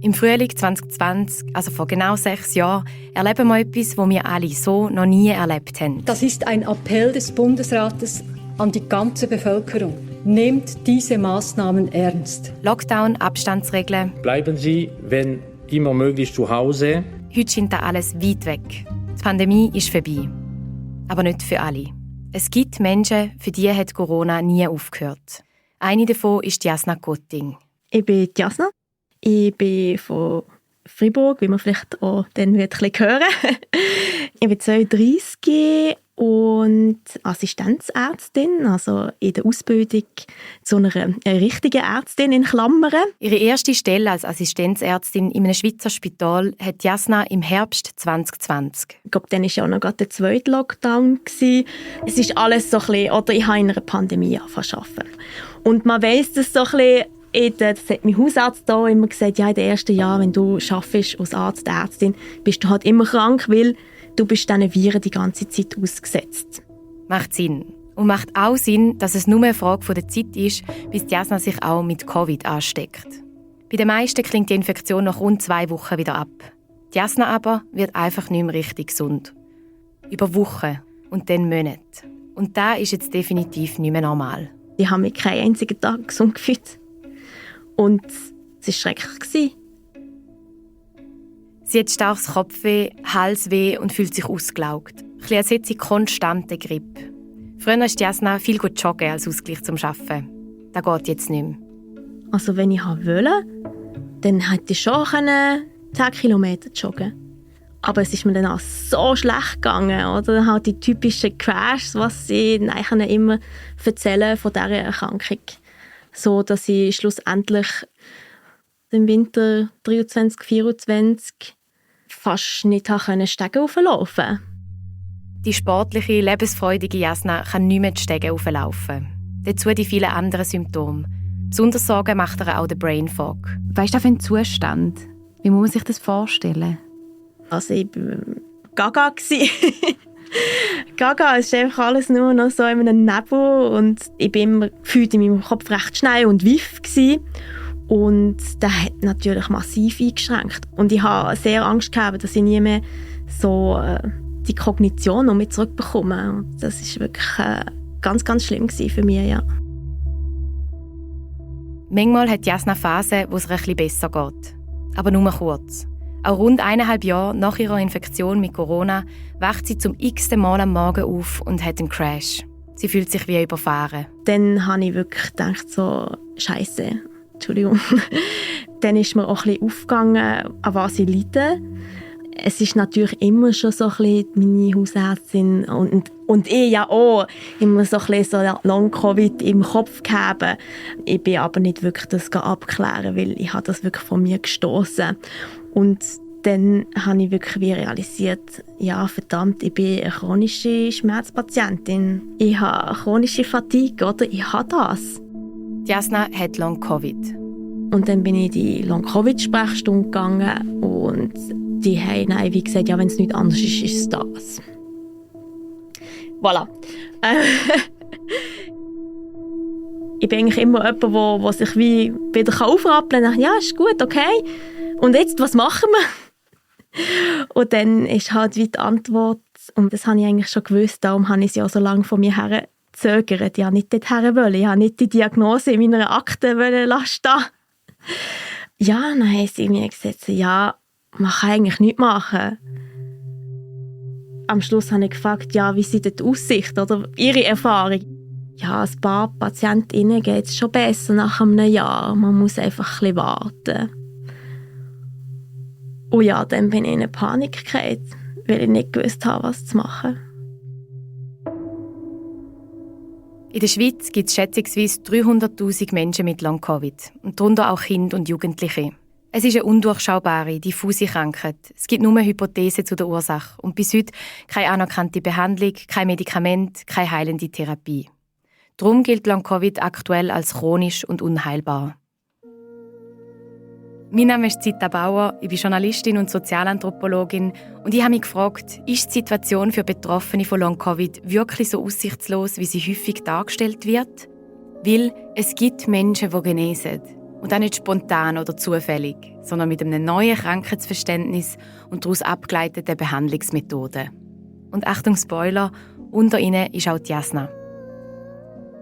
Im Frühling 2020, also vor genau 6 Jahren, erleben wir etwas, das wir alle so noch nie erlebt haben. Das ist ein Appell des Bundesrates an die ganze Bevölkerung. Nehmt diese Maßnahmen ernst. Lockdown, Abstandsregeln. Bleiben Sie, wenn immer möglich, zu Hause. Heute scheint da alles weit weg. Die Pandemie ist vorbei. Aber nicht für alle. Es gibt Menschen, für die hat Corona nie aufgehört. Eine davon ist Jasna Gotting. Ich bin Jasna. Ich bin von Freiburg, wie man vielleicht auch dann ein bisschen hören wird. Ich bin 32 und Assistenzärztin, also in der Ausbildung zu einer richtigen Ärztin in Klammern. Ihre erste Stelle als Assistenzärztin in einem Schweizer Spital hat Jasna im Herbst 2020. Ich glaube, dann war ja auch noch gerade der zweite Lockdown. Es ist alles so ein bisschen, oder ich habe in einer Pandemie angefangen. Und man weiss das so ein bisschen, das hat mein Hausarzt hier immer gesagt, ja, in den ersten Jahren, wenn du arbeitest als Arzt, Ärztin, bist du halt immer krank, weil du bist diesen Viren die ganze Zeit ausgesetzt. Macht Sinn. Und macht auch Sinn, dass es nur eine Frage der Zeit ist, bis Jasna sich auch mit Covid ansteckt. Bei den meisten klingt die Infektion nach rund 2 Wochen wieder ab. Jasna aber wird einfach nicht mehr richtig gesund. Über Wochen und dann Monate. Und das ist jetzt definitiv nicht mehr normal. Ich habe mich keinen einzigen Tag gesund gefühlt. Und es war schrecklich. Sie hat starkes Kopfweh, Halsweh und fühlt sich ausgelaugt. Ein bisschen als hätte sie konstante Grippe. Früher ist Jasna viel gut joggen als Ausgleich zum Arbeiten. Das geht jetzt nicht mehr. Also wenn ich wollte, dann hätte ich schon 10 Kilometer joggen. Aber es ist mir dann auch so schlecht gegangen. Oder? Dann halt die typischen Crashs, was sie eigentlich immer erzählen von dieser Erkrankung. So, dass ich schlussendlich im Winter 23, 24 fast nicht Stege hochlaufen konnte. Die sportliche, lebensfreudige Jasna kann nicht mehr die Stege hochlaufen. Dazu die vielen anderen Symptome. Besonders Sorgen macht ihr auch der Brain Fog. Was ist das für ein Zustand? Wie muss man sich das vorstellen? Also ich war gaga. Gaga, es ist einfach alles nur noch so in einem Nebel und ich war immer gefühlt in meinem Kopf recht schnell und wiff gewesen. Und das hat natürlich massiv eingeschränkt. Und ich hatte sehr Angst gehabt, dass ich nie mehr so die Kognition noch mit zurückbekomme. Und das war wirklich ganz, ganz schlimm für mich, ja. Manchmal hat Jasna Phasen, wo es ihr ein bisschen besser geht. Aber nur kurz. Auch rund 1,5 Jahre nach ihrer Infektion mit Corona wacht sie zum x-ten Mal am Morgen auf und hat einen Crash. Sie fühlt sich wie überfahren. Dann habe ich wirklich gedacht, so, Scheisse, Entschuldigung. Dann ist mir auch ein bisschen aufgegangen, an was ich leide. Es ist natürlich immer schon so ein bisschen meine Hausärztin und ich ja auch immer so ein bisschen so Long-Covid im Kopf gehabt. Ich bin aber nicht wirklich das abklären, weil ich habe das wirklich von mir gestoßen. Und dann habe ich wirklich realisiert, ja verdammt, ich bin eine chronische Schmerzpatientin. Ich habe chronische Fatigue, oder? Ich habe das. Jasna hat Long-Covid. Und dann bin ich in die Long-Covid-Sprechstunde gegangen und die haben dann wie gesagt, ja, wenn es nichts anderes ist, ist es das. Voilà. Ich bin eigentlich immer jemand, der sich wie wieder aufrappeln kann. Ja, ist gut, okay. Und jetzt, was machen wir? Und dann ist halt wie die Antwort, und das habe ich eigentlich schon gewusst, darum habe ich sie auch so lange von mir her gezögert. Ich wollte nicht dorthin wollen. Ich wollte nicht die Diagnose in meiner Akte lassen. Ja, dann haben sie mir gesagt, ja, man kann eigentlich nichts machen. Am Schluss habe ich gefragt, ja, wie sieht die Aussicht oder ihre Erfahrung? Ja, ein paar PatientInnen geht es schon besser nach einem Jahr. Man muss einfach ein bisschen warten. Und ja, dann bin ich in eine Panik geraten, weil ich nicht gewusst habe, was zu machen. In der Schweiz gibt es schätzungsweise 300'000 Menschen mit Long-Covid und darunter auch Kinder und Jugendliche. Es ist eine undurchschaubare, diffuse Krankheit. Es gibt nur Hypothesen zu der Ursache und bis heute keine anerkannte Behandlung, kein Medikament, keine heilende Therapie. Darum gilt Long-Covid aktuell als chronisch und unheilbar. Mein Name ist Zita Bauer, ich bin Journalistin und Sozialanthropologin und ich habe mich gefragt, ist die Situation für Betroffene von Long-Covid wirklich so aussichtslos, wie sie häufig dargestellt wird? Weil es gibt Menschen, die genesen. Und auch nicht spontan oder zufällig, sondern mit einem neuen Krankheitsverständnis und daraus abgeleiteten Behandlungsmethoden. Und Achtung Spoiler, unter ihnen ist auch die Jasna.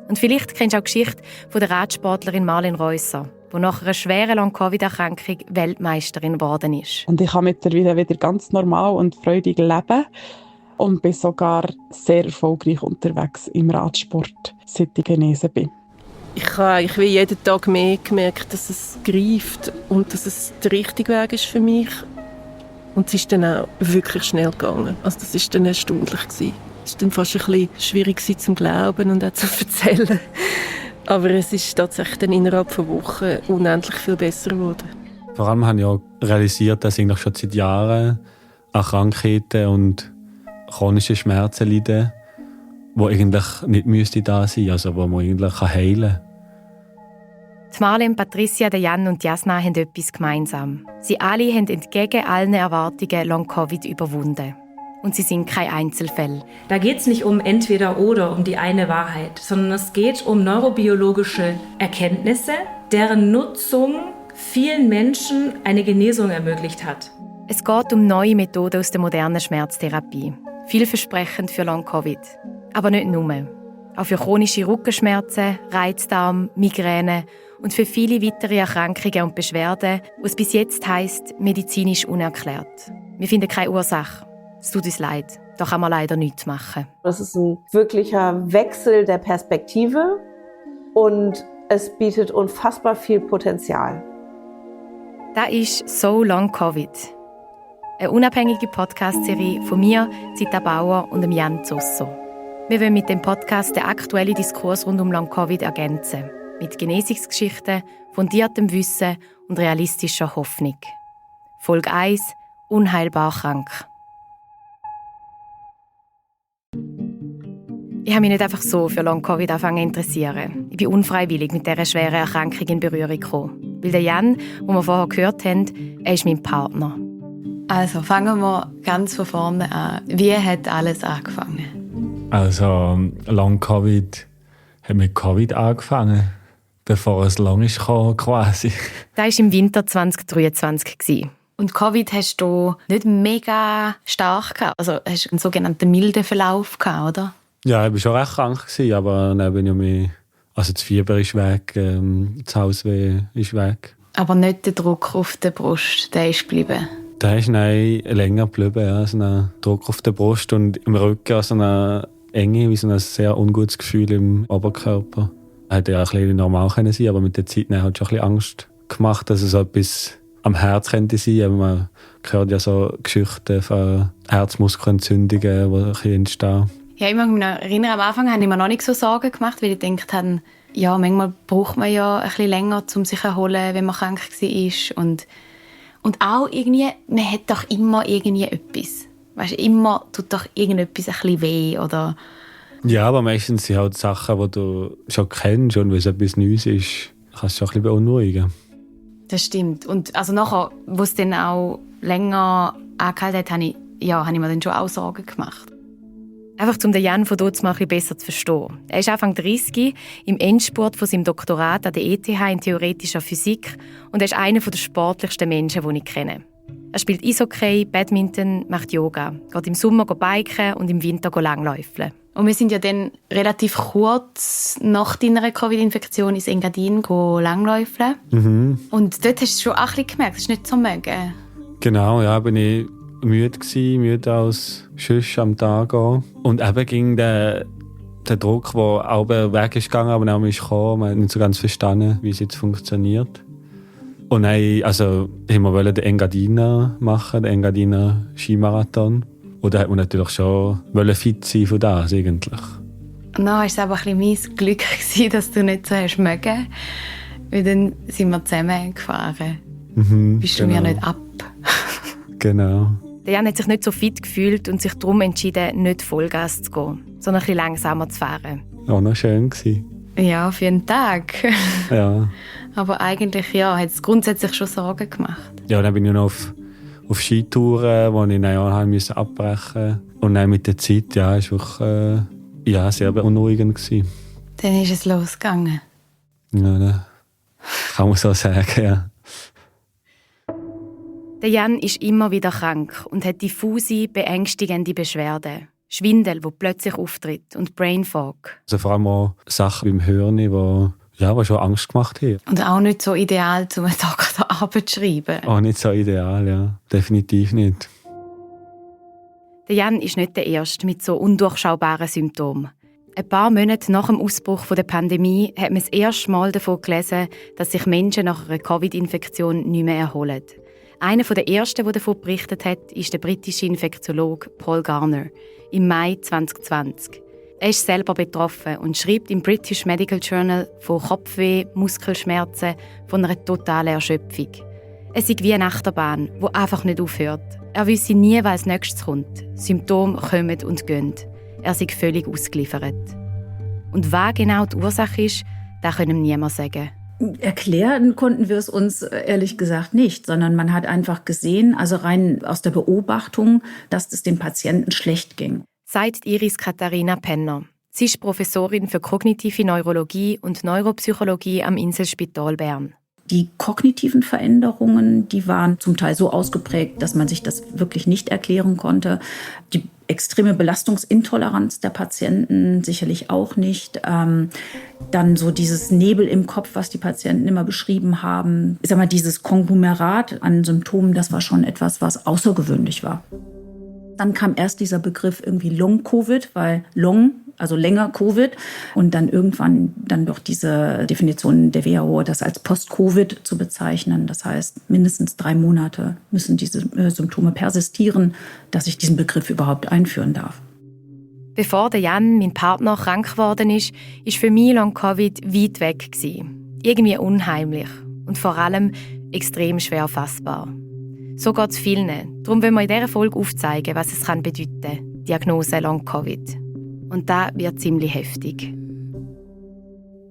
Und vielleicht kennst du auch die Geschichte von der Radsportlerin Marlen Reusser, die nach einer schweren Long-Covid-Erkrankung Weltmeisterin geworden ist. Und ich kann mittlerweile wieder ganz normal und freudig leben und bin sogar sehr erfolgreich unterwegs im Radsport, seit ich genesen bin. Ich habe jeden Tag mehr gemerkt, dass es greift und dass es der richtige Weg ist für mich. Und es ist dann auch wirklich schnell gegangen. Also das war dann erstaunlich. Es war dann fast ein bisschen schwierig zum Glauben und auch zu erzählen. Aber es ist tatsächlich dann innerhalb von Wochen unendlich viel besser geworden. Vor allem habe ich auch realisiert, dass ich schon seit Jahren an Krankheiten und chronischen Schmerzen leide, die eigentlich nicht da sein müssten, also die man eigentlich heilen kann. Die Marlen, Patricia, Jan und Jasna haben etwas gemeinsam. Sie alle haben entgegen allen Erwartungen Long-Covid überwunden. Und sie sind kein Einzelfall. Da geht es nicht um entweder oder, um die eine Wahrheit, sondern es geht um neurobiologische Erkenntnisse, deren Nutzung vielen Menschen eine Genesung ermöglicht hat. Es geht um neue Methoden aus der modernen Schmerztherapie. Vielversprechend für Long-Covid. Aber nicht nur. Auch für chronische Rückenschmerzen, Reizdarm, Migräne und für viele weitere Erkrankungen und Beschwerden, was bis jetzt heisst, medizinisch unerklärt. Wir finden keine Ursache. Es tut uns leid, da kann man leider nichts machen. Das ist ein wirklicher Wechsel der Perspektive und es bietet unfassbar viel Potenzial. Das ist «So Long Covid». Eine unabhängige Podcast-Serie von mir, Zita Bauer und Jan Zosso. Wir wollen mit dem Podcast den aktuellen Diskurs rund um Long-Covid ergänzen. Mit Genesungsgeschichten, fundiertem Wissen und realistischer Hoffnung. Folge 1: Unheilbar krank. Ich habe mich nicht einfach so für Long-Covid angefangen zu interessieren. Ich bin unfreiwillig mit dieser schweren Erkrankung in Berührung gekommen. Weil der Jan, den wir vorher gehört haben, er ist mein Partner. Also fangen wir ganz von vorne an. Wie hat alles angefangen? Also Long-Covid hat mit Covid angefangen, bevor es lang ist gekommen, quasi. Das war im Winter 2023. Und Covid hast du nicht mega stark gehabt? Also hast du einen sogenannten milden Verlauf gehabt, oder? Ja, ich war schon recht krank, aber dann bin ich mehr... Also das Fieber ist weg, das Hausweh ist weg. Aber nicht der Druck auf der Brust, der ist geblieben? Der ist länger geblieben, ja. Also ein Druck auf der Brust und im Rücken, also eine Enge, wie so ein sehr ungutes Gefühl im Oberkörper. Hätte ja auch ein bisschen normal sein können, aber mit der Zeit hat es schon ein bisschen Angst gemacht, dass es so etwas am Herz könnte sein. Man hört ja so Geschichten von Herzmuskelentzündungen, die ein bisschen entstehen. Ja, ich mag mich noch erinnern, am Anfang habe ich mir noch nicht so Sorgen gemacht, weil ich gedacht habe, ja, manchmal braucht man ja ein bisschen länger, um sich zu erholen, wenn man krank war. Und auch irgendwie, man hat doch immer irgendwie etwas. Weißt du, immer tut doch irgendetwas ein bisschen weh, oder? Ja, aber meistens sind halt Sachen, die du schon kennst und wenn es etwas Neues ist, kannst du dich auch ein bisschen beunruhigen. Das stimmt. Und also nachher, wo es dann auch länger angehalten hat, habe ich mir dann schon auch Sorgen gemacht. Einfach um den Jan von dort mal ein bisschen besser zu verstehen. Er ist Anfang 30, im Endspurt von seinem Doktorat an der ETH in theoretischer Physik und er ist einer der sportlichsten Menschen, die ich kenne. Er spielt Eishockey, Badminton, macht Yoga, geht im Sommer biken und im Winter langläufeln. Und wir sind ja dann relativ kurz nach deiner Covid-Infektion ins Engadin langläufeln. Mhm. Und dort hast du schon auch ein bisschen gemerkt, es ist nicht so mögen. Genau, ja, bin ich müde als sonst am Tag auch. Und eben ging der Druck, der auch weg ist gegangen, aber dann ist gekommen. Man hat nicht so ganz verstanden, wie es jetzt funktioniert. Und dann wollten wir den Engadiner machen, den Engadiner Skimarathon. Und da hat man natürlich schon fit sein von das eigentlich. Und dann war es aber ein bisschen mein Glück, dass du nicht so hast mögen. Weil dann sind wir zusammen gefahren. Bist du mir nicht ab. Genau. Der Jan hat sich nicht so fit gefühlt und sich darum entschieden, nicht Vollgas zu gehen, sondern ein bisschen langsamer zu fahren. Auch noch schön gewesen. Ja, für einen Tag. Ja. Aber eigentlich hat es grundsätzlich schon Sorgen gemacht. Ja, dann bin ich noch auf Skitouren, die ich dann abbrechen musste. Und dann mit der Zeit, ist wirklich sehr beunruhigend gewesen. Dann ist es losgegangen. Ja, dann Kann man so sagen, ja. Der Jan ist immer wieder krank und hat diffuse, beängstigende Beschwerden. Schwindel, der plötzlich auftritt, und Brain Fog. Also vor allem auch Sachen beim Hirn, die schon Angst gemacht haben. Und auch nicht so ideal, um eine Doktorarbeit zu schreiben. Auch nicht so ideal, ja. Definitiv nicht. Der Jan ist nicht der Erste mit so undurchschaubaren Symptomen. Ein paar Monate nach dem Ausbruch der Pandemie hat man das erste Mal davon gelesen, dass sich Menschen nach einer Covid-Infektion nicht mehr erholen. Einer der ersten, der davon berichtet hat, ist der britische Infektiologe Paul Garner im Mai 2020. Er ist selber betroffen und schreibt im British Medical Journal von Kopfweh, Muskelschmerzen, von einer totalen Erschöpfung. Es ist wie eine Achterbahn, die einfach nicht aufhört. Er wisse nie, was als nächstes kommt. Symptome kommen und gehen. Er sei völlig ausgeliefert. Und was genau die Ursache ist, das können wir niemand sagen. Erklären konnten wir es uns ehrlich gesagt nicht, sondern man hat einfach gesehen, also rein aus der Beobachtung, dass es dem Patienten schlecht ging. Sagt Iris Katharina Penner. Sie ist Professorin für kognitive Neurologie und Neuropsychologie am Inselspital Bern. Die kognitiven Veränderungen, die waren zum Teil so ausgeprägt, dass man sich das wirklich nicht erklären konnte. Die extreme Belastungsintoleranz der Patienten sicherlich auch nicht. Dann so dieses Nebel im Kopf, was die Patienten immer beschrieben haben. Ich sag mal, dieses Konglomerat an Symptomen, das war schon etwas, was außergewöhnlich war. Dann kam erst dieser Begriff irgendwie Long-Covid, weil Long, also länger Covid. Und dann irgendwann dann doch diese Definition der WHO, das als Post-Covid zu bezeichnen. Das heißt, mindestens 3 Monate müssen diese Symptome persistieren, dass ich diesen Begriff überhaupt einführen darf. Bevor der Jan, mein Partner, krank geworden ist für mich Long-Covid weit weg gewesen. Irgendwie unheimlich und vor allem extrem schwer fassbar. So geht es vielen. Darum wollen wir in dieser Folge aufzeigen, was es bedeuten kann, Diagnose Long-Covid. Und das wird ziemlich heftig.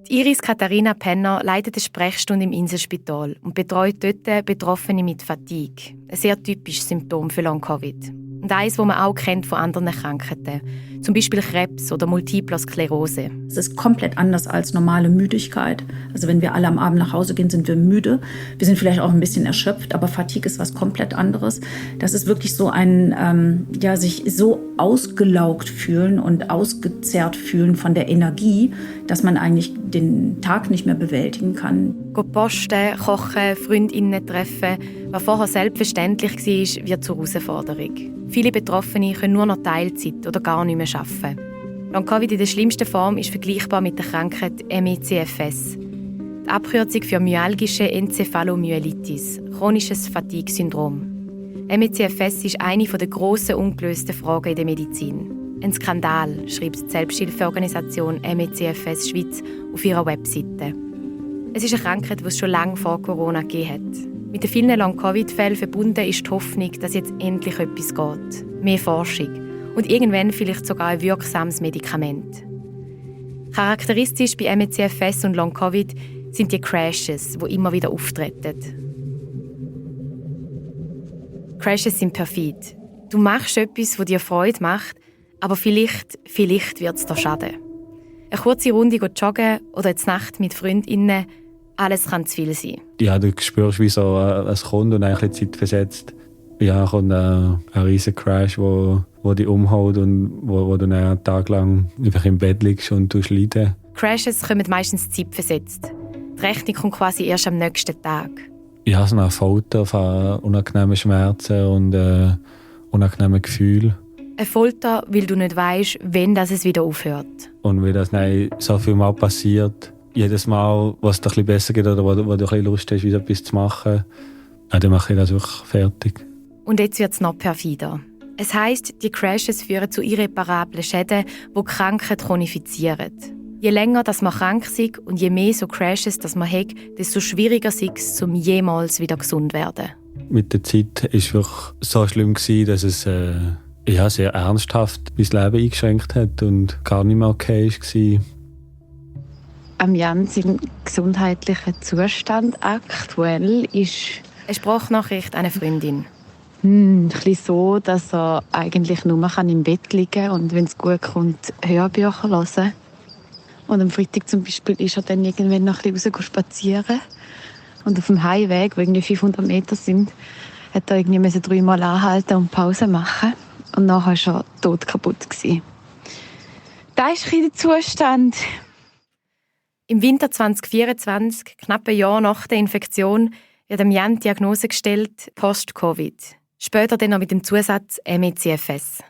Die Iris Katharina Penner leitet eine Sprechstunde im Inselspital und betreut dort Betroffene mit Fatigue. Ein sehr typisches Symptom für Long-Covid. Und eines, das man auch kennt von anderen Krankheiten. Zum Beispiel Krebs oder Multiple Sklerose. Es ist komplett anders als normale Müdigkeit. Also wenn wir alle am Abend nach Hause gehen, sind wir müde. Wir sind vielleicht auch ein bisschen erschöpft, aber Fatigue ist was komplett anderes. Das ist wirklich so ein, sich so ausgelaugt fühlen und ausgezehrt fühlen von der Energie, dass man eigentlich den Tag nicht mehr bewältigen kann. Posten, kochen, Freundinnen treffen, was vorher selbstverständlich war, wird zur Herausforderung. Viele Betroffene können nur noch Teilzeit oder gar nicht mehr arbeiten. Long-Covid in der schlimmsten Form ist vergleichbar mit der Krankheit MECFS. Die Abkürzung für myalgische Enzephalomyelitis, chronisches Fatigue-Syndrom. MECFS ist eine der grossen ungelösten Fragen in der Medizin. Ein Skandal, schreibt die Selbsthilfeorganisation MECFS Schweiz auf ihrer Webseite. Es ist eine Krankheit, die es schon lange vor Corona gegeben hat. Mit den vielen Long-Covid-Fällen verbunden ist die Hoffnung, dass jetzt endlich etwas geht. Mehr Forschung und irgendwann vielleicht sogar ein wirksames Medikament. Charakteristisch bei MECFS und Long-Covid sind die Crashes, die immer wieder auftreten. Crashes sind perfid. Du machst etwas, das dir Freude macht, aber vielleicht wird es dir schaden. Eine kurze Runde joggen oder eine Nacht mit FreundInnen, alles kann zu viel sein. Ja, du spürst, wie so es kommt und eigentlich Zeit versetzt. Ja, kommt ein riesiger Crash, wo dich umhaut und wo du einen Tag lang einfach im Bett liegst und du leiden. Crashes kommen meistens zeitversetzt. Die Rechnung kommt quasi erst am nächsten Tag. Ja, so eine Folter von unangenehmen Schmerzen und unangenehmen Gefühlen. Eine Folter, weil du nicht weißt, wann es wieder aufhört. Und weil das so viel Mal passiert, jedes Mal, was dir ein bisschen besser geht oder wo du ein bisschen Lust hast, wieder etwas zu machen, dann mache ich das wirklich fertig. Und jetzt wird es noch perfider. Es heisst, die Crashes führen zu irreparablen Schäden, die die Krankheit chronifizieren. Je länger dass man krank ist und je mehr so Crashes das man hat, desto schwieriger ist es, um jemals wieder gesund zu werden. Mit der Zeit war es wirklich so schlimm, dass es sehr ernsthaft mein Leben eingeschränkt hat und gar nicht mehr okay war. Am Jan sein gesundheitlicher Zustand aktuell ist eine Sprachnachricht an eine Freundin. Ein bisschen so, dass er eigentlich nur im Bett liegen kann und wenn es gut kommt, Hörbücher hören. Und am Freitag zum Beispiel ist er dann irgendwann noch ein bisschen spazieren. Und auf dem Heimweg, wo irgendwie 500 Meter sind, hat er irgendwie 3-mal anhalten und Pause machen. Und nachher war er todkaputt. Das ist ein der Zustand. Im Winter 2024, knapp ein Jahr nach der Infektion, wird dem Jan die Diagnose gestellt, Post-Covid. Später dann noch mit dem Zusatz MECFS.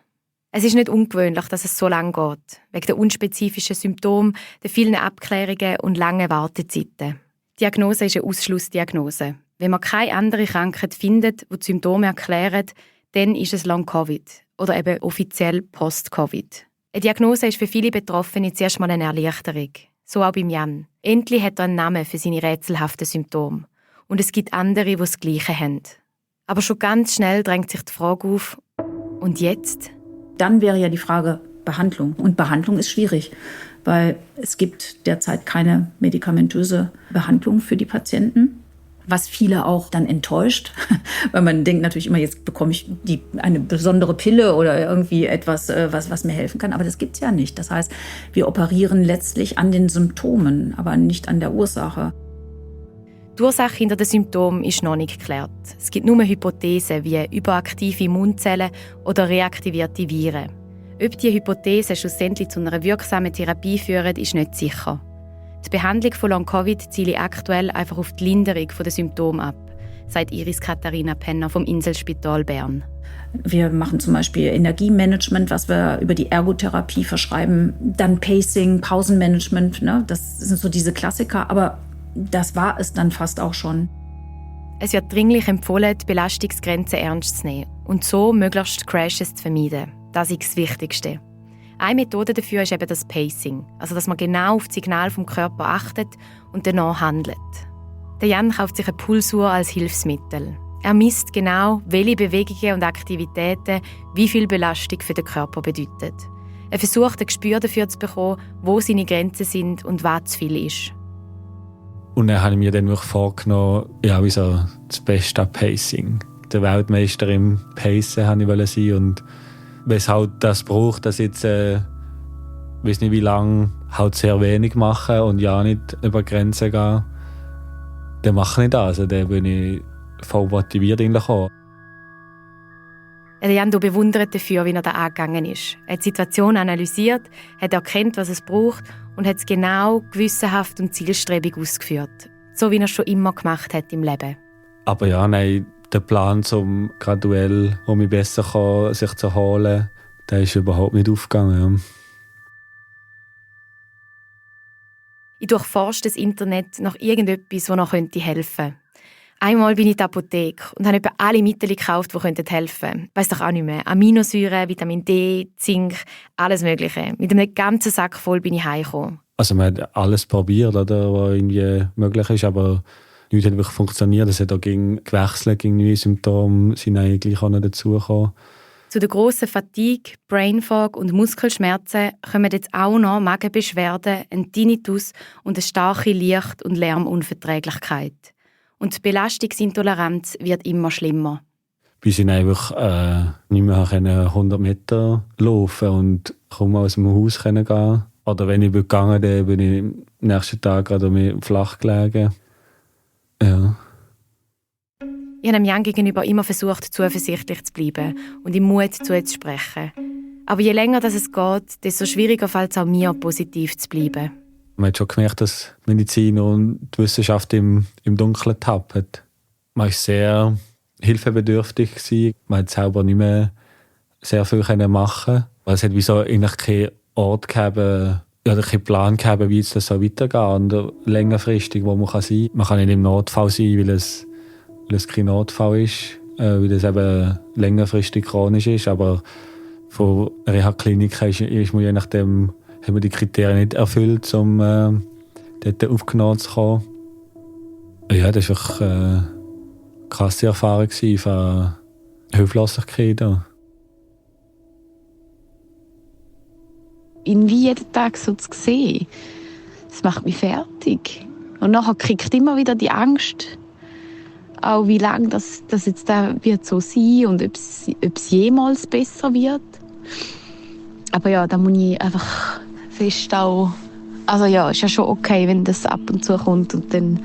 Es ist nicht ungewöhnlich, dass es so lange geht, wegen der unspezifischen Symptome, der vielen Abklärungen und langen Wartezeiten. Die Diagnose ist eine Ausschlussdiagnose. Wenn man keine andere Krankheit findet, die die Symptome erklärt, dann ist es Long-Covid oder eben offiziell Post-Covid. Eine Diagnose ist für viele Betroffene zuerst mal eine Erleichterung. So auch beim Jan. Endlich hat er einen Namen für seine rätselhaften Symptome. Und es gibt andere, die das Gleiche haben. Aber schon ganz schnell drängt sich die Frage auf, und jetzt? Dann wäre ja die Frage Behandlung. Und Behandlung ist schwierig, weil es gibt derzeit keine medikamentöse Behandlung für die Patienten. Was viele auch dann enttäuscht, weil man denkt natürlich immer, jetzt bekomme ich eine besondere Pille oder irgendwie etwas, was mir helfen kann. Aber das gibt es ja nicht. Das heißt, wir operieren letztlich an den Symptomen, aber nicht an der Ursache. Die Ursache hinter den Symptomen ist noch nicht geklärt. Es gibt nur Hypothesen wie überaktive Immunzellen oder reaktivierte Viren. Ob diese Hypothesen schlussendlich zu einer wirksamen Therapie führen, ist nicht sicher. Die Behandlung von Long-Covid zielt aktuell einfach auf die Linderung der Symptome ab, sagt Iris Katharina Penner vom Inselspital Bern. Wir machen zum Beispiel Energiemanagement, was wir über die Ergotherapie verschreiben. Dann Pacing, Pausenmanagement, ne? Das sind so diese Klassiker. Aber das war es dann fast auch schon. Es wird dringlich empfohlen, die Belastungsgrenzen ernst zu nehmen und so möglichst Crashes zu vermeiden. Das ist das Wichtigste. Eine Methode dafür ist eben das Pacing, also dass man genau auf das Signal vom Körper achtet und danach handelt. Der Jan kauft sich eine Pulsuhr als Hilfsmittel. Er misst genau, welche Bewegungen und Aktivitäten wie viel Belastung für den Körper bedeuten. Er versucht, ein Gespür dafür zu bekommen, wo seine Grenzen sind und was zu viel ist. Und dann habe ich mir dann wirklich vorgenommen, ja, wie so das beste Pacing. Der Weltmeister im Pacen wollte ich sein. Und wenn es halt das braucht, dass jetzt, ich weiß nicht wie lange, halt sehr wenig machen und ja nicht über Grenzen gehen, dann mache ich das. Also dann bin ich voll motiviert auch. Der Jan bewundert dafür, wie er da angegangen ist. Er hat die Situation analysiert, hat erkannt, was es braucht und hat es genau, gewissenhaft und zielstrebig ausgeführt. So wie er es schon immer gemacht hat im Leben. Aber ja, nein, der Plan, um graduell, um mich besser sich zu erholen, der ist überhaupt nicht aufgegangen. Ja. Ich durchforsche das Internet nach irgendetwas, das noch helfen könnte. Einmal bin ich in der Apotheke und habe etwa alle Mittel gekauft, die helfen könnten. Weiss doch auch nicht mehr. Aminosäuren, Vitamin D, Zink, alles Mögliche. Mit einem ganzen Sack voll bin ich heimgekommen. Also man hat alles probiert, oder, was irgendwie möglich ist, aber nichts hat wirklich funktioniert. Es hat auch gewechselt, neue Symptome sind eigentlich auch noch dazugekommen. Zu der grossen Fatigue, Brain Fog und Muskelschmerzen kommen jetzt auch noch Magenbeschwerden, ein Tinnitus und eine starke Licht- und Lärmunverträglichkeit. Und die Belastungsintoleranz wird immer schlimmer. Bis ich einfach nicht mehr 100 Meter laufen und kaum aus dem Haus gehen. Oder wenn ich gegangen bin, bin ich am nächsten Tag gerade flach gelegen. Ja. Ich habe dem Jan gegenüber immer versucht, zuversichtlich zu bleiben und ihm Mut zuzusprechen. Aber je länger es geht, desto schwieriger fällt es auch mir, positiv zu bleiben. Man hat schon gemerkt, dass Medizin und die Wissenschaft im Dunkeln tappen. Man war sehr hilfebedürftig. Man hat selber nicht mehr sehr viel machen. Es hat wie so eigentlich keinen Ort gegeben, oder keinen Plan gegeben, wie es so weitergeht und längerfristig, wo man sein kann. Man kann nicht im Notfall sein, weil es kein Notfall ist, weil es eben längerfristig chronisch ist. Aber von Reha-Klinik ist man je nachdem, haben wir die Kriterien nicht erfüllt, um dort aufgenommen zu kommen. Ja, das war wirklich eine krasse Erfahrung von Hilflosigkeit. Ihn wie jeden Tag so zu sehen, das macht mich fertig. Und nachher kriegt immer wieder die Angst, auch wie lange das jetzt da wird so sein und ob es jemals besser wird. Aber ja, da muss ich einfach fest auch Also ja, ist ja schon okay, wenn das ab und zu kommt und dann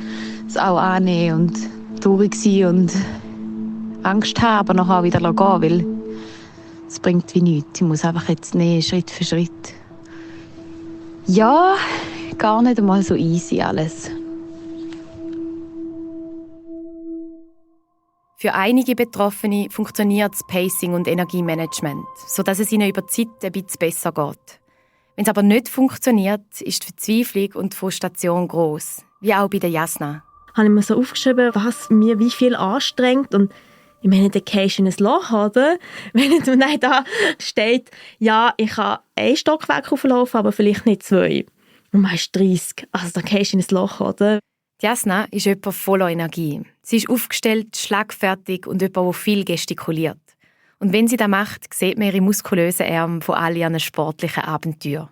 es auch annehmen und traurig sein und Angst haben, aber nachher auch wieder gehen, weil es bringt wie nichts. Ich muss einfach jetzt nehmen, Schritt für Schritt. Ja, gar nicht einmal so easy alles. Für einige Betroffene funktioniert das Pacing und Energiemanagement, sodass es ihnen über die Zeit ein bisschen besser geht. Wenn es aber nicht funktioniert, ist die Verzweiflung und die Frustration gross, wie auch bei der Jasna. Habe ich mir so aufgeschrieben, was mir wie viel anstrengt. Und ich meine, dann gehst du in ein Loch, oder? Wenn dann da steht, ja, ich kann 1 Stockwerk hochlaufen, aber vielleicht nicht 2. Und man ist 30. Also dann gehst du in ein Loch, oder? Jasna ist jemand voller Energie. Sie ist aufgestellt, schlagfertig und jemand, der viel gestikuliert. Und wenn sie das macht, sieht man ihre muskulösen Arme von all ihren sportlichen Abenteuern.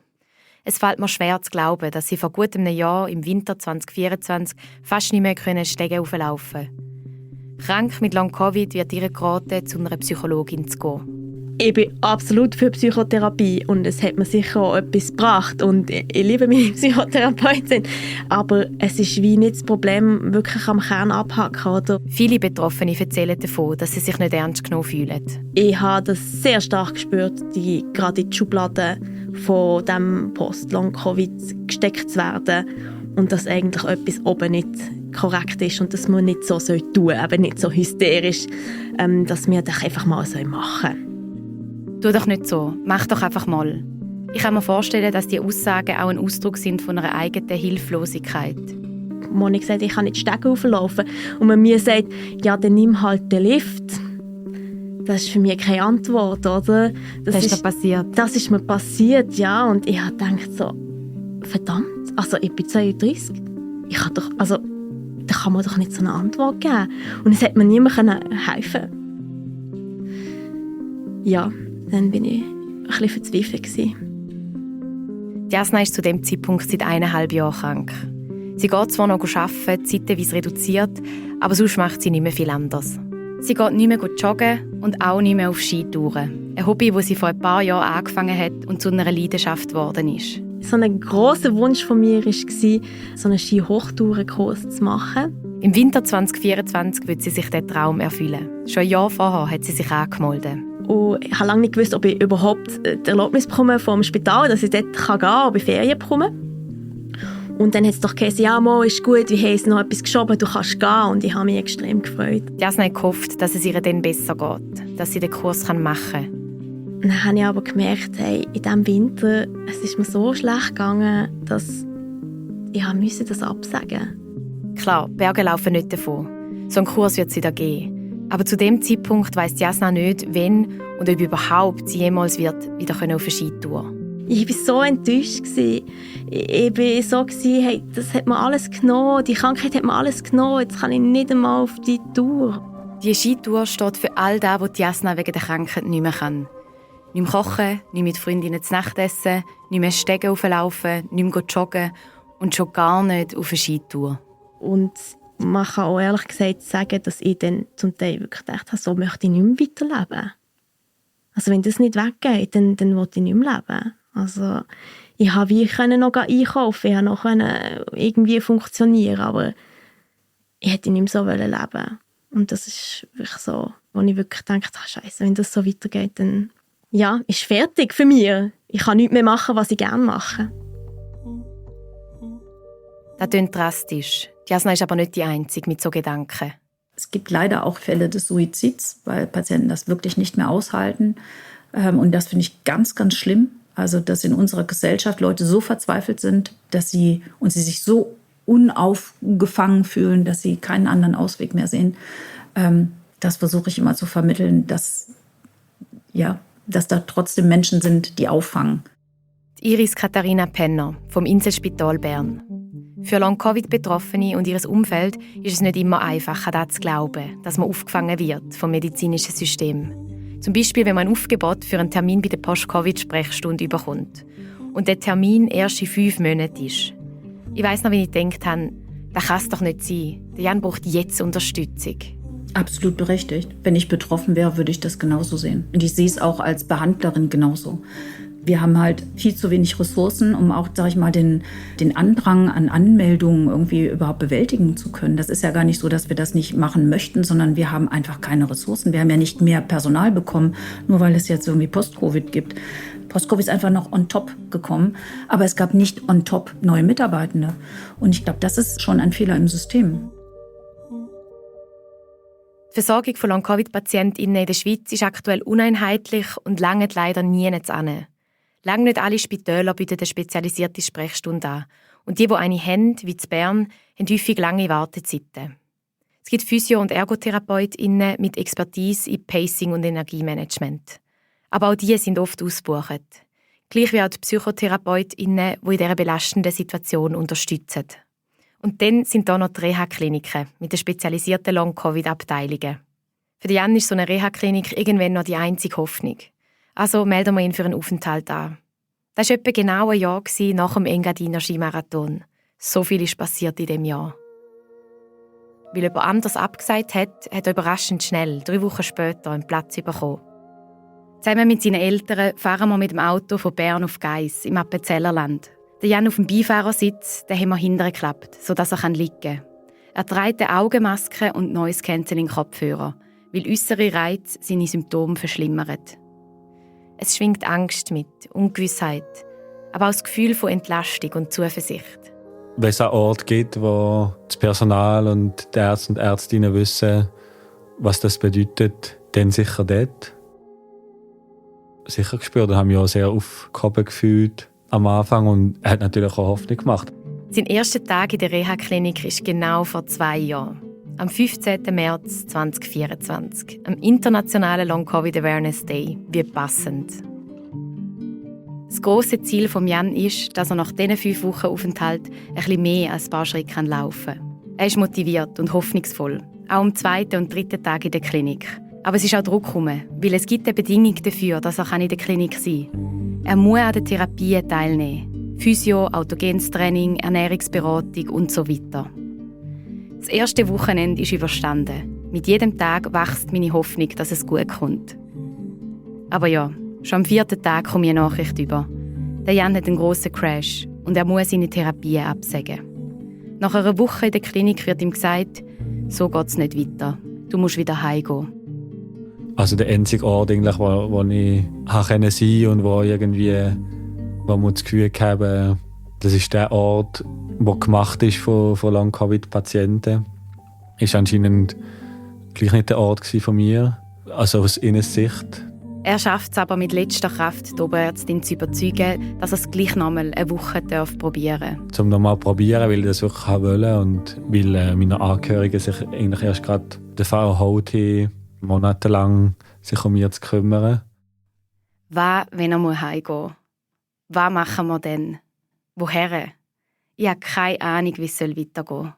Es fällt mir schwer zu glauben, dass sie vor gut einem Jahr im Winter 2024 fast nicht mehr Stege hochlaufen können. Krank mit Long-Covid wird ihr geraten, zu einer Psychologin zu gehen. Ich bin absolut für Psychotherapie und es hat mir sicher auch etwas gebracht und ich liebe meine Psychotherapeutin. Aber es ist wie nicht das Problem, wirklich am Kern abhaken. Oder? Viele Betroffene erzählen davon, dass sie sich nicht ernst genommen fühlen. Ich habe das sehr stark gespürt, gerade in die Schublade von diesem Post-Long-Covid gesteckt zu werden und dass eigentlich etwas oben nicht korrekt ist und dass man nicht so tun soll, eben nicht so hysterisch, dass wir das einfach mal so machen. Tu doch nicht so, mach doch einfach mal. Ich kann mir vorstellen, dass die Aussagen auch ein Ausdruck sind von einer eigenen Hilflosigkeit. Monik sagt, ich kann nicht Stege hochlaufen und man mir sagt, ja, dann nimm halt den Lift. Das ist für mich keine Antwort, oder? Das ist dir passiert? Das ist mir passiert, ja. Und ich habe gedacht so, verdammt, also ich bin 32. Ich kann doch, also, da kann man doch nicht so eine Antwort geben. Und es hat mir niemand helfen können. Ja. Dann war ich ein bisschen verzweifelt. Jasna ist zu diesem Zeitpunkt seit 1,5 Jahren krank. Sie geht zwar noch arbeiten, zeitweise reduziert, aber sonst macht sie nicht mehr viel anders. Sie geht nicht mehr joggen und auch nicht mehr auf Skitouren. Ein Hobby, das sie vor ein paar Jahren angefangen hat und zu einer Leidenschaft geworden ist. So ein grosser Wunsch von mir war, so einen Ski-Hochtourenkurs zu machen. Im Winter 2024 wird sie sich diesen Traum erfüllen. Schon ein Jahr vorher hat sie sich angemeldet. Und ich habe lange nicht gewusst, ob ich überhaupt die Erlaubnis bekomme vom Spital, dass ich dort gehen kann, ob ich Ferien bekomme. Und dann hat es doch gesagt, ja, Mo, ist gut, wir haben es noch etwas geschoben, du kannst gehen. Und ich habe mich extrem gefreut. Jasna hat gehofft, dass es ihr dann besser geht, dass sie den Kurs machen kann. Dann habe ich aber gemerkt, hey, in diesem Winter, es ist mir so schlecht gegangen, dass ich das absagen musste. Klar, Berge laufen nicht davon. So einen Kurs wird es wieder geben. Aber zu dem Zeitpunkt weiss Jasna nicht, wenn und ob überhaupt sie jemals wieder auf eine Skitour. Ich war so enttäuscht. Ich war so, hey, das hat mir alles genommen, die Krankheit hat mir alles genommen, jetzt kann ich nicht einmal auf die Tour. Die Skitour steht für all das, was Jasna wegen der Krankheit nicht mehr kann. Nicht mehr kochen, nicht mit Freundinnen zu Nacht essen, nicht mehr Stege hochlaufen, nicht mehr joggen und schon gar nicht auf eine Skitour. Und man kann auch ehrlich gesagt sagen, dass ich dann zum Teil wirklich gedacht habe, so möchte ich nicht mehr weiterleben. Also wenn das nicht weggeht, dann will ich nicht mehr leben. Also ich konnte noch einkaufen, ich konnte noch irgendwie funktionieren, aber ich hätte nicht mehr so leben. Und das ist wirklich so, wo ich wirklich denke, Scheiße, wenn das so weitergeht, dann ja, ist fertig für mich. Ich kann nichts mehr machen, was ich gerne mache. Das klingt drastisch. Jasna ist aber nicht die Einzige mit so Gedanken. Es gibt leider auch Fälle des Suizids, weil Patienten das wirklich nicht mehr aushalten. Und das finde ich ganz, ganz schlimm. Also, dass in unserer Gesellschaft Leute so verzweifelt sind, dass sie sich so unaufgefangen fühlen, dass sie keinen anderen Ausweg mehr sehen. Das versuche ich immer zu vermitteln, dass da trotzdem Menschen sind, die auffangen. Iris Katharina Penner vom Inselspital Bern. Für Long-Covid-Betroffene und ihr Umfeld ist es nicht immer einfach, daran zu glauben, dass man aufgefangen wird vom medizinischen System. Zum Beispiel, wenn man ein Aufgebot für einen Termin bei der Post-Covid-Sprechstunde bekommt und der Termin erst in 5 Monaten ist. Ich weiss noch, wie ich gedacht habe, das kann es doch nicht sein. Der Jan braucht jetzt Unterstützung. Absolut berechtigt. Wenn ich betroffen wäre, würde ich das genauso sehen. Und ich sehe es auch als Behandlerin genauso. Wir haben halt viel zu wenig Ressourcen, um auch, sag ich mal, den Andrang an Anmeldungen irgendwie überhaupt bewältigen zu können. Das ist ja gar nicht so, dass wir das nicht machen möchten, sondern wir haben einfach keine Ressourcen. Wir haben ja nicht mehr Personal bekommen, nur weil es jetzt irgendwie Post-Covid gibt. Post-Covid ist einfach noch on top gekommen, aber es gab nicht on top neue Mitarbeitende. Und ich glaube, das ist schon ein Fehler im System. Die Versorgung von Long-Covid-PatientInnen in der Schweiz ist aktuell uneinheitlich und langt leider nirgends an. Lange nicht alle Spitäler bieten eine spezialisierte Sprechstunde an. Und die eine haben, wie in Bern, haben häufig lange Wartezeiten. Es gibt Physio- und ErgotherapeutInnen mit Expertise in Pacing und Energiemanagement. Aber auch die sind oft ausgebucht. Gleich wie auch die PsychotherapeutInnen, die in dieser belastenden Situation unterstützen. Und dann sind da noch die Reha-Kliniken mit den spezialisierten Long-Covid-Abteilungen. Für Jan ist so eine Reha-Klinik irgendwann noch die einzige Hoffnung. Also melden wir ihn für einen Aufenthalt an. Das war etwa genau ein Jahr nach dem Engadiner Skimarathon. So viel ist passiert in diesem Jahr. Weil jemand anders abgesagt hat, hat er überraschend schnell, 3 Wochen später, einen Platz bekommen. Zusammen mit seinen Eltern fahren wir mit dem Auto von Bern auf Geiss im Appenzellerland. Der Jan auf dem Beifahrersitz, den haben wir hinterher geklappt, sodass er liegen kann. Er trägt eine Augenmaske und Noise Cancelling Kopfhörer, weil äußere Reize seine Symptome verschlimmern. Es schwingt Angst mit, Ungewissheit, aber auch das Gefühl von Entlastung und Zuversicht. Wenn es einen Ort gibt, wo das Personal und die Ärzte und Ärztinnen wissen, was das bedeutet, dann sicher dort. Sicher gespürt, da haben wir auch sehr aufgehoben gefühlt am Anfang und er hat natürlich auch Hoffnung gemacht. Sein erster Tag in der Reha-Klinik ist genau vor 2 Jahren. Am 15. März 2024, am internationalen Long-Covid-Awareness Day, wie passend. Das grosse Ziel von Jan ist, dass er nach diesen 5 Wochen Aufenthalt ein bisschen mehr als ein paar Schritte laufen kann. Er ist motiviert und hoffnungsvoll, auch am 2. und 3. Tag in der Klinik. Aber es ist auch Druck herum, weil es gibt eine Bedingung dafür, dass er in der Klinik sein kann. Er muss an den Therapien teilnehmen. Physio, autogenes Training, Ernährungsberatung und so weiter. Das erste Wochenende ist überstanden. Mit jedem Tag wächst meine Hoffnung, dass es gut kommt. Aber ja, schon am 4. Tag komme ich eine Nachricht über. Der Jan hat einen grossen Crash und er muss seine Therapien absagen. Nach einer Woche in der Klinik wird ihm gesagt, so geht es nicht weiter. Du musst wieder heimgehen. Also der einzige Ort, eigentlich, wo ich sein konnte und wo man das Gefühl hatte, das ist der Ort, der gemacht ist von Long-Covid-Patienten. Ist anscheinend gleich nicht der Ort von mir, also aus ihrer Sicht. Er schafft es aber mit letzter Kraft, die Oberärztin zu überzeugen, dass er es gleich nochmal eine Woche probieren darf. Zum nochmal probieren, weil ich das wirklich wollte und weil meine Angehörigen sich eigentlich erst gerade davon erholt haben, monatelang sich um mich zu kümmern. Was, wenn er heimgehen muss? Was machen wir denn? Woher? Ich habe keine Ahnung, wie es weitergehen soll.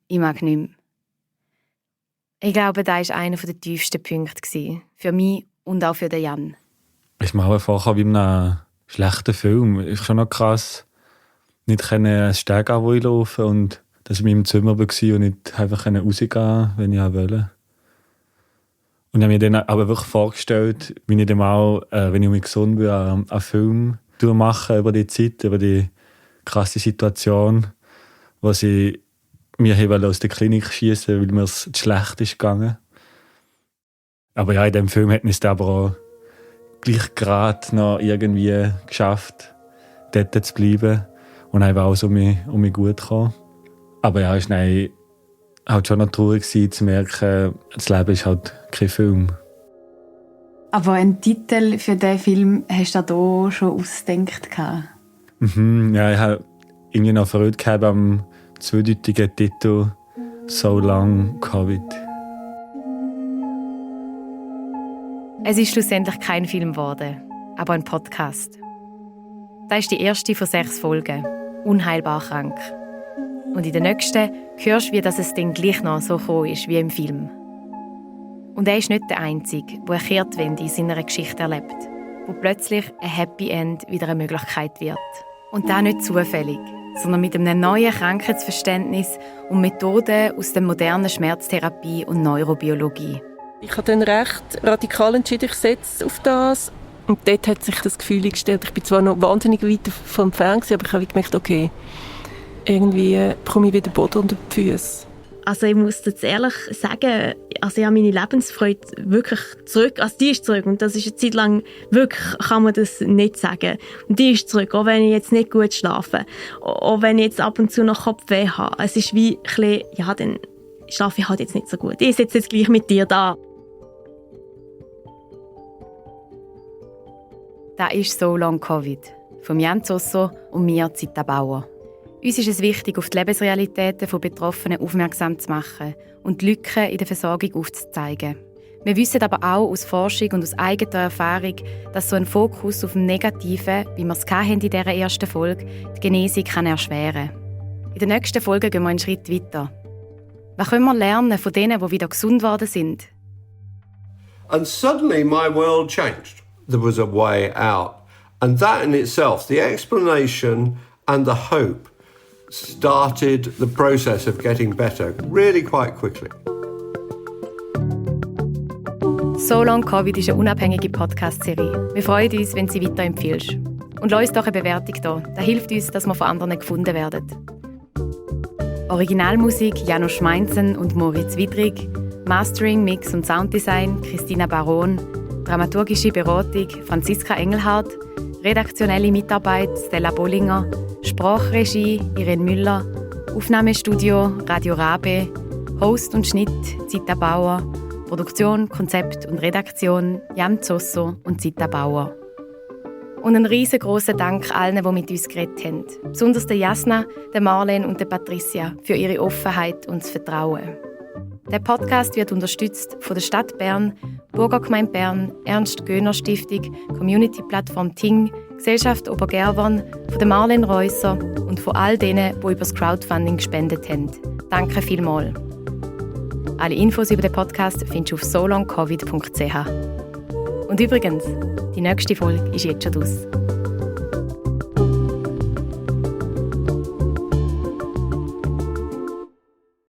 Ich mag nicht mehr. Ich glaube, das war einer der tiefsten Punkte für mich und auch für den Jan. Ich mache mir vorher wie in einem schlechten Film. Es ist schon noch krass, nicht einen Steg laufen und dass ich in meinem Zimmer war und nicht einfach rausgehen konnte, wenn ich wollte. Und ich habe mir dann aber wirklich vorgestellt, wie ich dann mal, wenn ich mich gesund bin, einen Film machen über die Zeit, über die krasse Situation, wo sie mir aus der Klinik schiessen, weil mir es schlecht ist gegangen. Aber ja, in diesem Film hat es aber auch gleich gerade noch irgendwie geschafft, dort zu bleiben und einfach auch so um mich gut zu kommen. Aber ja, es war halt schon noch traurig zu merken, das Leben ist halt kein Film. Aber einen Titel für diesen Film hast du da schon ausgedacht? Ja, ich habe irgendwie noch Freude gehabt am zweideutigen Titel «So Long Covid». Es ist schlussendlich kein Film geworden, aber ein Podcast. Das ist die erste von 6 Folgen, «Unheilbar krank». Und in der nächsten hörst du, wie es dann gleich noch so gekommen ist wie im Film. Und er ist nicht der Einzige, der eine Kehrtwende in seiner Geschichte erlebt, wo plötzlich ein Happy End wieder eine Möglichkeit wird. Und das nicht zufällig, sondern mit einem neuen Krankheitsverständnis und Methoden aus der modernen Schmerztherapie und Neurobiologie. Ich habe dann recht radikal entschieden, ich setze auf das Und dort hat sich das Gefühl eingestellt, ich bin zwar noch wahnsinnig weit vom Fernsehen, aber ich habe gemerkt, okay, irgendwie bekomme ich wieder Boden unter die Füße. Also ich muss jetzt ehrlich sagen, also ich habe meine Lebensfreude wirklich zurück. Also die ist zurück und das ist eine Zeit lang wirklich, kann man das nicht sagen. Und die ist zurück, auch wenn ich jetzt nicht gut schlafe. Auch wenn ich jetzt ab und zu noch Kopfweh habe. Es ist wie ein bisschen, ja, dann schlafe ich halt jetzt nicht so gut. Ich sitze jetzt gleich mit dir da. Das ist «So Long Covid» von Jan Zosso und mir, Zita Bauer. Uns ist es wichtig, auf die Lebensrealitäten von Betroffenen aufmerksam zu machen und die Lücken in der Versorgung aufzuzeigen. Wir wissen aber auch aus Forschung und aus eigener Erfahrung, dass so ein Fokus auf dem Negativen, wie wir es in dieser ersten Folge, die Genesung kann erschweren kann. In der nächsten Folge gehen wir einen Schritt weiter. Was können wir lernen von denen, die wieder gesund geworden sind? And suddenly my world changed. There was a way out. And that in itself, the explanation and the hope, started the process of getting better really quite quickly. «So Long Covid» ist eine unabhängige Podcast-Serie. Wir freuen uns, wenn du sie weiterempfiehlst. Und lass uns doch eine Bewertung da. Das hilft uns, dass wir von anderen gefunden werden. Originalmusik Janusz Meinzen und Moritz Widrig. Mastering, Mix und Sounddesign Christina Baron. Dramaturgische Beratung Franziska Engelhardt. Redaktionelle Mitarbeit Stella Bollinger. Sprachregie Irene Müller. Aufnahmestudio Radio Rabe. Host und Schnitt Zita Bauer. Produktion, Konzept und Redaktion Jan Zosso und Zita Bauer. Und einen riesengroßen Dank allen, die mit uns geredet haben. Besonders der Jasna, der Marlene und der Patricia für ihre Offenheit und das Vertrauen. Der Podcast wird unterstützt von der Stadt Bern, Burgergemeinde Bern, Ernst-Göhner-Stiftung, Community-Plattform Ting, Gesellschaft Obergerwern, von der Marlene Reusser und von all denen, die über das Crowdfunding gespendet haben. Danke vielmals. Alle Infos über den Podcast findest du auf solongcovid.ch. Und übrigens, die nächste Folge ist jetzt schon draus.